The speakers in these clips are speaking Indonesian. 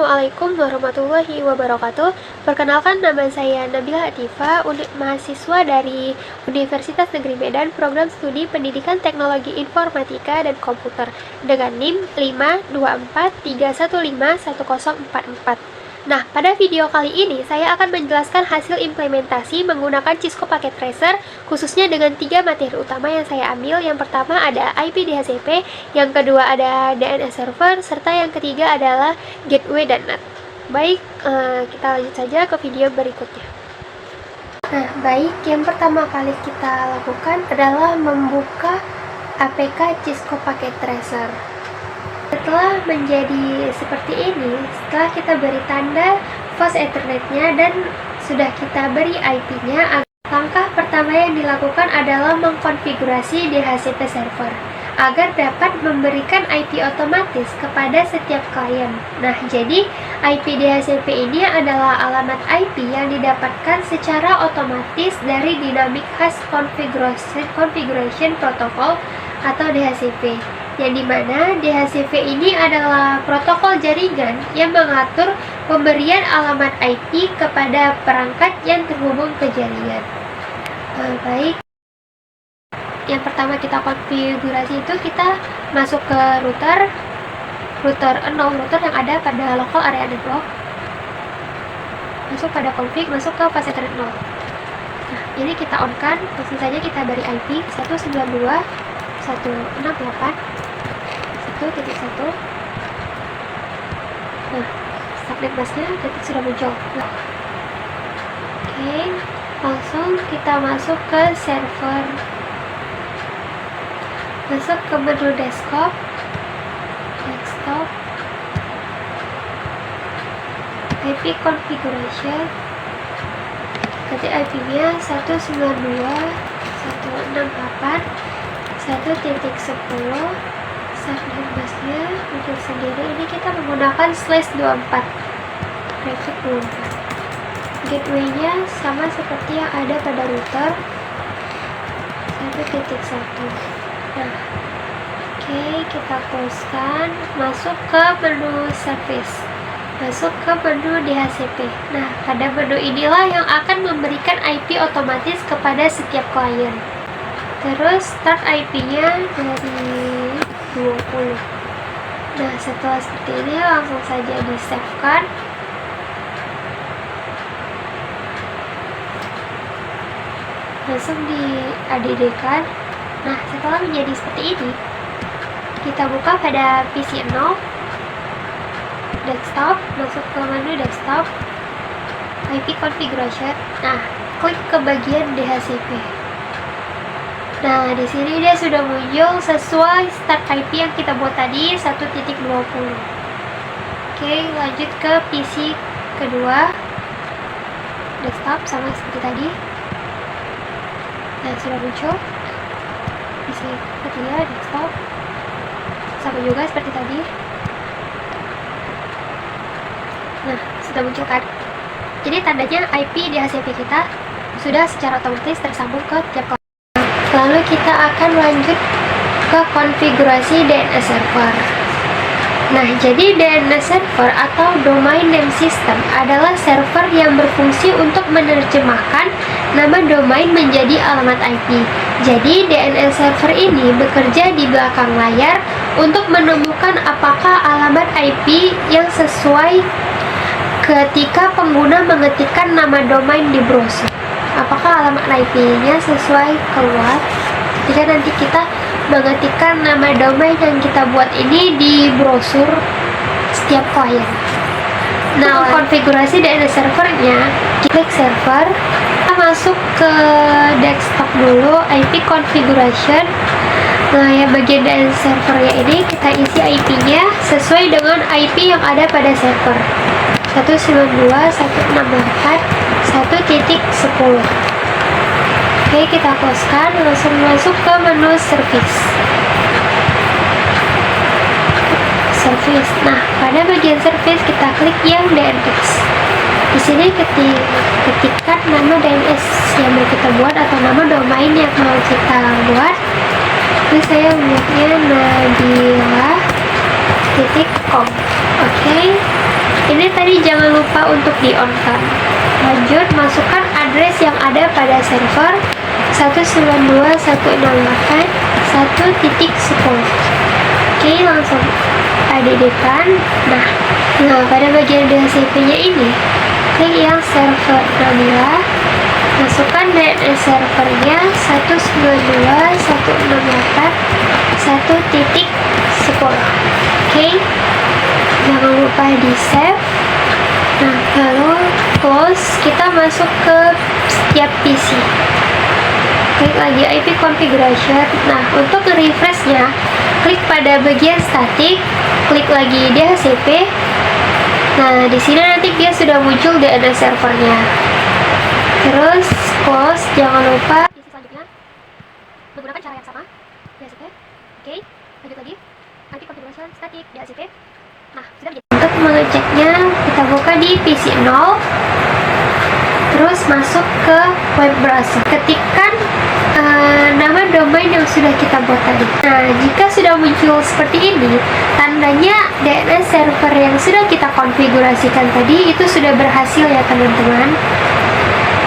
Assalamualaikum warahmatullahi wabarakatuh. Perkenalkan, nama saya Nabila Atifa, mahasiswa dari Universitas Negeri Medan, program studi Pendidikan Teknologi Informatika dan Komputer dengan NIM 524315104. Nah, pada video kali ini saya akan menjelaskan hasil implementasi menggunakan Cisco Packet Tracer, khususnya dengan 3 materi utama yang saya ambil. Yang pertama ada IP DHCP, yang kedua ada DNS server, serta yang ketiga adalah gateway dan NAT. Baik, kita lanjut saja ke video berikutnya. Nah, baik, yang pertama kali kita lakukan adalah membuka APK Cisco Packet Tracer. Setelah menjadi seperti ini, setelah kita beri tanda fast ethernetnya dan sudah kita beri IP-nya, langkah pertama yang dilakukan adalah mengkonfigurasi DHCP server agar dapat memberikan IP otomatis kepada setiap klien. Nah, jadi IP DHCP ini adalah alamat IP yang didapatkan secara otomatis dari Dynamic Hash Configuration Protocol atau DHCP, yang dimana DHCP ini adalah protokol jaringan yang mengatur pemberian alamat IP kepada perangkat yang terhubung ke jaringan. Baik, yang pertama kita konfigurasi itu kita masuk ke router 0, router yang ada pada local area network. Masuk pada config, masuk ke fast ethernet 0. Nah, ini kita on kan, langsung saja kita beri IP 192.168.1.1. Nah, subnet busnya titik sudah muncul. Nah, oke, langsung kita masuk ke server, masuk ke menu desktop, IP configuration, nanti IP-nya 192.168.1.10. Subnet busnya muncul sendiri. Ini kita menggunakan /24, prefix 24. Gateway-nya sama seperti yang ada pada router 1.1. Nah, oke, kita close-kan, masuk ke menu service, masuk ke menu DHCP. Nah, pada menu inilah yang akan memberikan IP otomatis kepada setiap klien. Terus start IP-nya dari 20. Nah, setelah seperti ini langsung saja di save kan. Langsung di add kan. Nah, setelah menjadi seperti ini, kita buka pada PC 0, desktop, masuk ke menu desktop, IP configuration. Nah, klik ke bagian DHCP. Nah, di sini dia sudah muncul sesuai start IP yang kita buat tadi 1.20. Oke, lanjut ke PC kedua, desktop sama seperti tadi. Nah, sudah muncul. PC ketiga, desktop, sama juga seperti tadi. Nah, sudah muncul kan. Jadi tandanya IP DHCP kita sudah secara otomatis tersambung ke tiap klien. Lalu kita akan lanjut ke konfigurasi DNS server. Nah, jadi DNS server atau Domain Name System adalah server yang berfungsi untuk menerjemahkan nama domain menjadi alamat IP. Jadi DNS server ini bekerja di belakang layar untuk menemukan apakah alamat IP yang sesuai ketika pengguna mengetikkan nama domain di browser. Apakah alamat IP-nya sesuai keluar ketika nanti kita mengetikkan nama domain yang kita buat ini di browser setiap klien. Nah, konfigurasi DNS servernya, klik server, kita masuk ke desktop dulu, IP configuration. Nah, yang bagian DNS servernya ini kita isi IP-nya sesuai dengan IP yang ada pada server 192.168.1.10. Oke, kita close-kan, langsung masuk ke menu service. Nah, pada bagian service kita klik yang DNS. Di sini ketikkan nama DNS yang mau kita buat atau nama domain yang mau kita buat. Ini saya buatnya nabila.com. Oke. Ini tadi jangan lupa untuk di-on-kan. Lanjut, masukkan address yang ada pada server 192.168.1.10. Oke, langsung add-kan. Nah, pada bagian DHCP-nya ini, klik yang server Nabila, masukkan DNS servernya 192.168.1.10. Oke, jangan lupa di save. Nah, lalu close. Kita masuk ke setiap PC. Klik lagi IP configuration. Nah, untuk refreshnya, klik pada bagian static, klik lagi DHCP. Nah, di sini nanti dia sudah muncul DNS servernya. Terus close, jangan lupa. Selanjutnya menggunakan cara yang sama, DHCP. Oke, lanjut lagi. IP configuration static DHCP. Nah, sudah menjadi. Untuk mengeceknya, kita buka di PC 0. Terus masuk ke web browser. Ketikkan nama domain yang sudah kita buat tadi. Nah, jika sudah muncul seperti ini, tandanya DNS server yang sudah kita konfigurasikan tadi itu sudah berhasil ya teman-teman.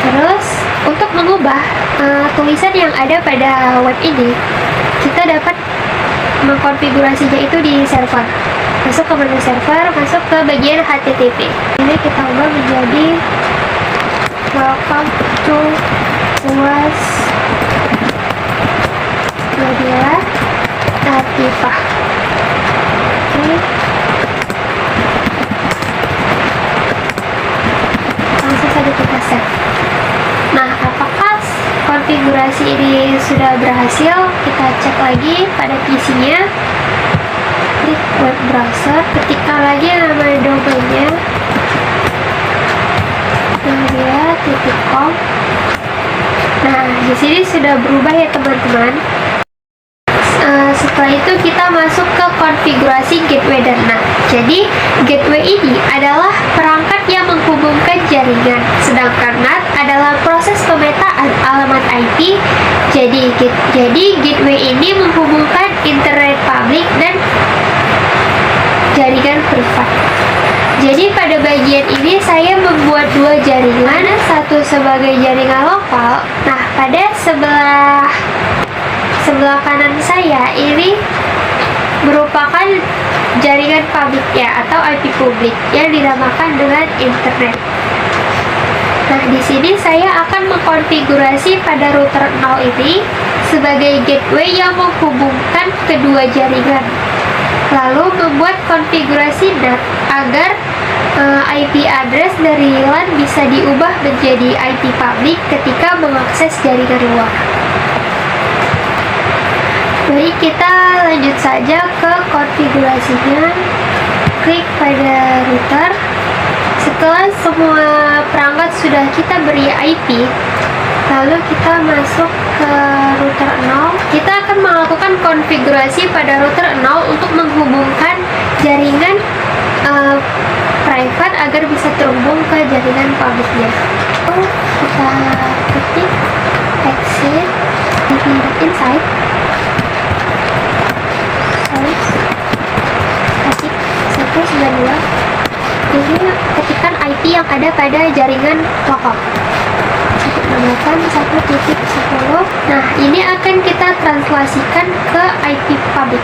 Terus, untuk mengubah tulisan yang ada pada web ini, kita dapat mengkonfigurasinya itu di server. Masuk ke menu server, masuk ke bagian HTTP. Ini kita ubah menjadi welcome to UAS Nabila Latifah. Oke. Langsung saja kita save. Nah, apakah konfigurasi ini sudah berhasil? Kita cek lagi pada PC-nya. Klik web browser, ketikkan lagi nama domainnya nabila.com. Nah, di sini sudah berubah ya teman-teman. Setelah itu kita masuk ke konfigurasi gateway dan NAT. Jadi gateway ini adalah perangkat yang menghubungkan jaringan, sedangkan NAT adalah proses pemetaan alamat IP. Jadi gateway ini menghubungkan internet publik dan jaringan privat. Jadi pada bagian ini saya membuat dua jaringan, satu sebagai jaringan lokal. Nah, pada sebelah kanan saya ini merupakan jaringan publik ya, atau IP publik yang dinamakan dengan internet. Nah, di sini saya akan mengkonfigurasi pada router 0 ini sebagai gateway yang menghubungkan kedua jaringan. Lalu membuat konfigurasi NAT agar IP address dari LAN bisa diubah menjadi IP publik ketika mengakses jaringan luar. Baik, kita lanjut saja ke konfigurasinya. Klik pada router. Setelah semua perangkat sudah kita beri IP, lalu kita masuk ke router 0. Kita akan melakukan konfigurasi pada router 0 untuk menghubungkan jaringan private agar bisa terhubung ke jaringan publiknya. Kita ketik exit inside ketik 192. Ini ketikkan IP yang ada pada jaringan lokal 168.1.10. Nah, ini akan kita translasikan ke IP public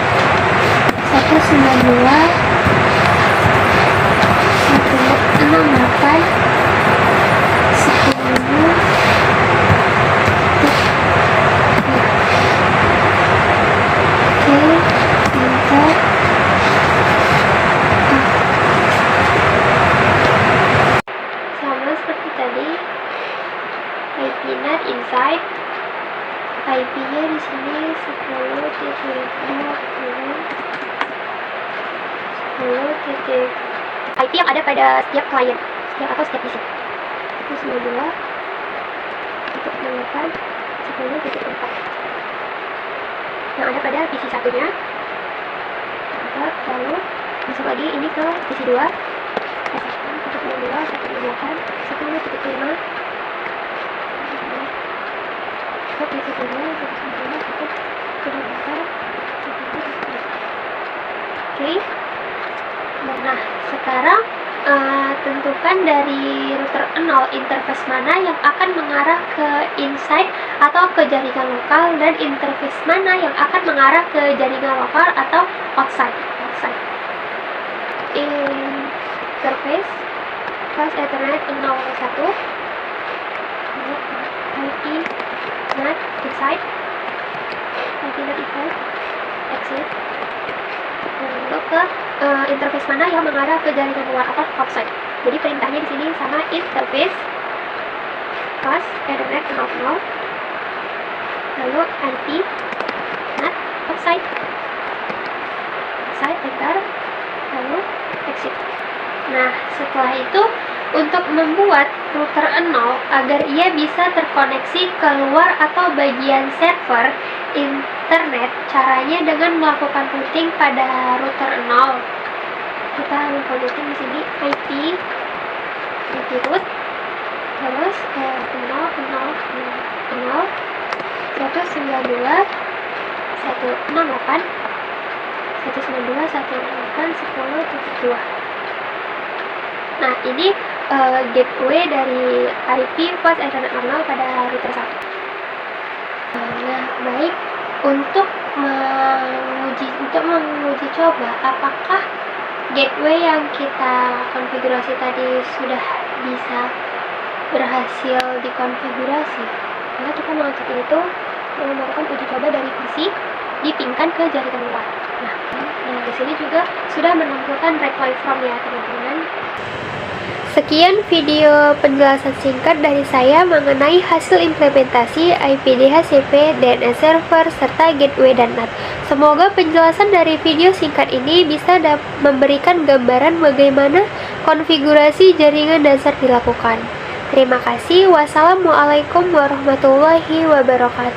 168.10.10. Sama seperti tadi, IP NAT inside, IP-nya di sini 10.2.10. IP yang ada pada setiap klien atau setiap PC. Terus 92.10.4 yang ada pada PC satunya. Lalu masuk lagi ini ke PC 2. 192.168.10.5. Oke. Nah, sekarang tentukan dari router 0 interface mana yang akan mengarah ke inside atau ke jaringan lokal, dan interface mana yang akan mengarah ke jaringan lokal atau outside. Interface fast Ethernet 0.1, IP NAT inside, IP NAT exit. Lalu ke interface mana yang mengarah ke jaringan luar atau outside. Jadi perintahnya di sini sama interface fast Ethernet 0.0, lalu IP NAT outside, enter, lalu exit. Nah, setelah itu untuk membuat router 0 agar ia bisa terkoneksi keluar atau bagian server internet, caranya dengan melakukan routing pada router 0. Kita melakukan routing di sini IP root, terus 192.168.10.2. Nah, ini gateway dari IP fast Ethernet 0 pada router 1. Nah, baik, untuk menguji coba apakah gateway yang kita konfigurasi tadi sudah bisa berhasil dikonfigurasi, maka kita mengangkat itu dan melakukan uji coba dari PC dipinkan ke jaringan luar. Nah, di sini juga sudah menampilkan read waveform ya teman-teman. Sekian video penjelasan singkat dari saya mengenai hasil implementasi IPDHCP, DNS server, serta gateway dan NAT. Semoga penjelasan dari video singkat ini bisa memberikan gambaran bagaimana konfigurasi jaringan dasar dilakukan. Terima kasih. Wassalamualaikum warahmatullahi wabarakatuh.